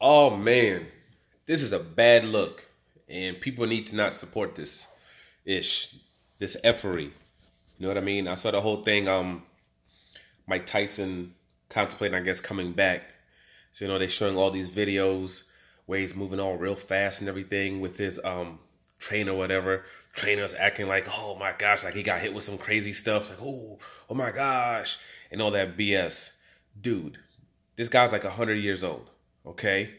Oh man, this is a bad look, and people need to not support this ish, this effery. You know what I mean? I saw the whole thing. Mike Tyson contemplating, I guess, coming back. So they're showing all these videos where he's moving all real fast and everything with his trainer, or whatever. Trainer's acting like, oh my gosh, like he got hit with some crazy stuff, like oh my gosh, and all that BS. Dude, this guy's like 100 years old. Okay,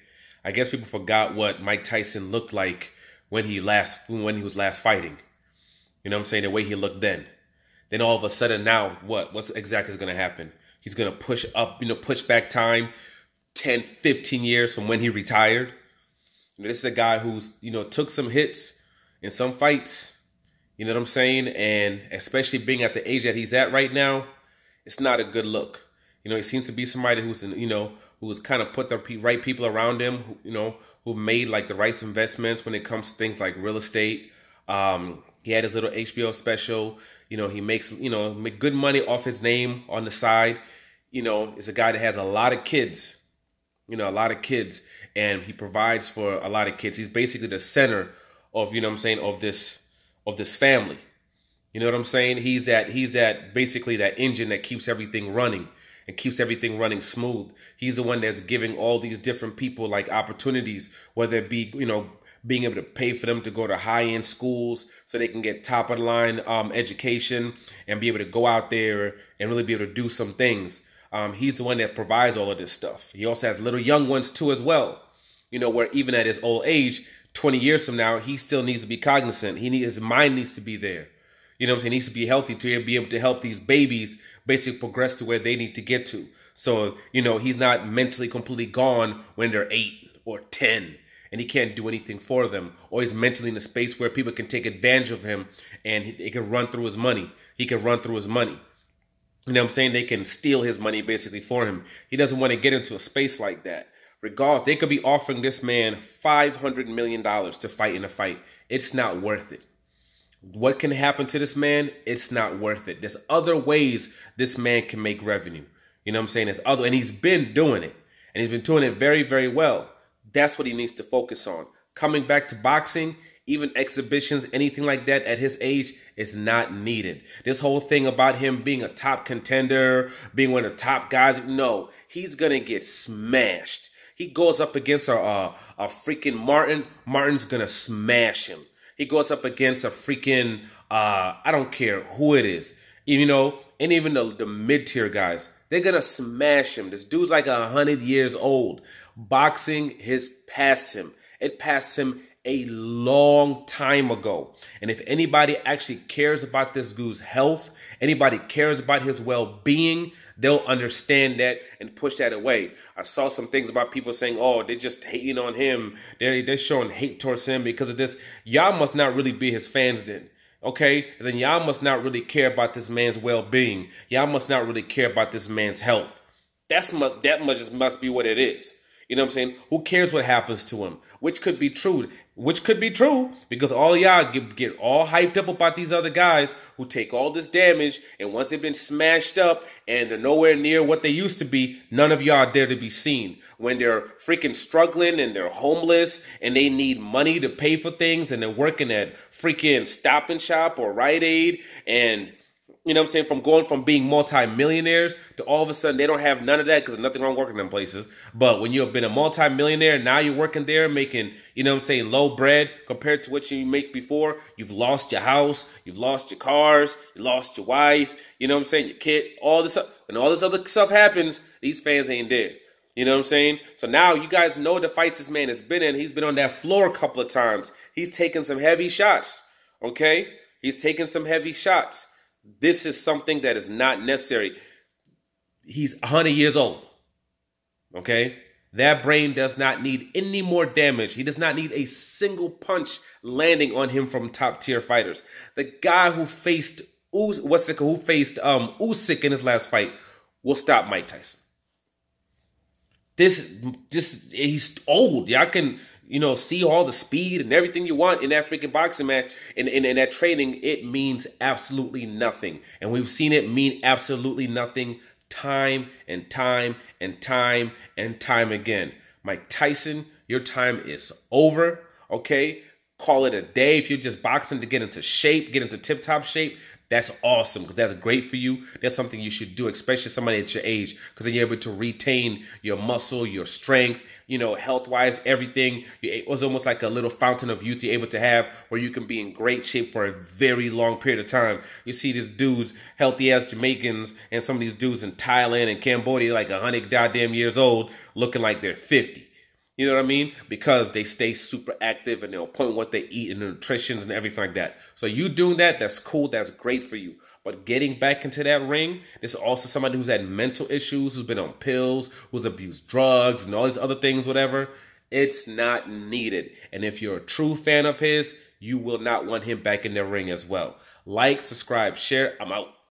I guess people forgot what Mike Tyson looked like when he was last fighting. You know what I'm saying? The way he looked then. Then all of a sudden now, what's exactly is going to happen? He's going to push up, push back time 10, 15 years from when he retired. This is a guy who's, took some hits in some fights. You know what I'm saying? And especially being at the age that he's at right now, it's not a good look. He seems to be somebody who's kind of put the right people around him, who've made like the right investments when it comes to things like real estate. He had his little HBO special. He makes, make good money off his name on the side. Is a guy that has a lot of kids, and he provides for a lot of kids. He's basically the center of, of this family. You know what I'm saying? He's that basically that engine that keeps everything running and keeps everything running smooth. He's the one that's giving all these different people like opportunities, whether it be, being able to pay for them to go to high-end schools so they can get top-of-the-line education and be able to go out there and really be able to do some things. He's the one that provides all of this stuff. He also has little young ones too as well, where even at his old age, 20 years from now, he still needs to be cognizant. His mind needs to be there. He needs to be healthy to be able to help these babies basically progress to where they need to get to. So, he's not mentally completely gone when they're 8 or 10 and he can't do anything for them, or he's mentally in a space where people can take advantage of him and he can run through his money. He can run through his money. You know what I'm saying? They can steal his money basically for him. He doesn't want to get into a space like that. Regardless, they could be offering this man $500 million to fight in a fight. It's not worth it. What can happen to this man? It's not worth it. There's other ways this man can make revenue. You know what I'm saying? And he's been doing it. And he's been doing it very, very well. That's what he needs to focus on. Coming back to boxing, even exhibitions, anything like that at his age is not needed. This whole thing about him being a top contender, being one of the top guys, no, he's going to get smashed. He goes up against a freaking Martin. Martin's going to smash him. He goes up against a freaking, I don't care who it is, and even the mid-tier guys. They're going to smash him. This dude's like 100 years old. Boxing has passed him. It passed him a long time ago. And if anybody actually cares about this dude's health, anybody cares about his well-being, they'll understand that and push that away. I saw some things about people saying, oh, they're just hating on him. They're showing hate towards him because of this. Y'all must not really be his fans then. Okay? And then y'all must not really care about this man's well-being. Y'all must not really care about this man's health. That must be what it is. You know what I'm saying? Who cares what happens to him? Which could be true. Because all y'all get all hyped up about these other guys who take all this damage, and once they've been smashed up and they're nowhere near what they used to be, none of y'all are there to be seen. When they're freaking struggling and they're homeless and they need money to pay for things and they're working at freaking Stop and Shop or Rite Aid, and you know what I'm saying, from going from being multi-millionaires to all of a sudden they don't have none of that, because there's nothing wrong working in them places. But when you've been a multi-millionaire, now you're working there making, low bread compared to what you make before. You've lost your house, you've lost your cars, you lost your wife, your kid, all this stuff. When all this other stuff happens, these fans ain't there. You know what I'm saying? So now you guys know the fights this man has been in. He's been on that floor a couple of times. He's taken some heavy shots, okay? He's taken some heavy shots. This is something that is not necessary. He's 100 years old. Okay? That brain does not need any more damage. He does not need a single punch landing on him from top tier fighters. The guy who faced Usyk in his last fight will stop Mike Tyson. He's old. Y'all can see all the speed and everything you want in that freaking boxing match, in that training. It means absolutely nothing. And we've seen it mean absolutely nothing time and time and time and time again. Mike Tyson, your time is over, okay? Call it a day. If you're just boxing to get into shape, get into tip-top shape, that's awesome because that's great for you. That's something you should do, especially somebody at your age, because then you're able to retain your muscle, your strength, you know, health-wise, everything. It was almost like a little fountain of youth you're able to have where you can be in great shape for a very long period of time. You see these dudes, healthy-ass Jamaicans, and some of these dudes in Thailand and Cambodia, like 100 goddamn years old, looking like they're 50. You know what I mean? Because they stay super active and they'll point what they eat and the nutritions and everything like that. So you doing that, that's cool. That's great for you. But getting back into that ring, this is also somebody who's had mental issues, who's been on pills, who's abused drugs and all these other things, whatever. It's not needed. And if you're a true fan of his, you will not want him back in the ring as well. Like, subscribe, share. I'm out.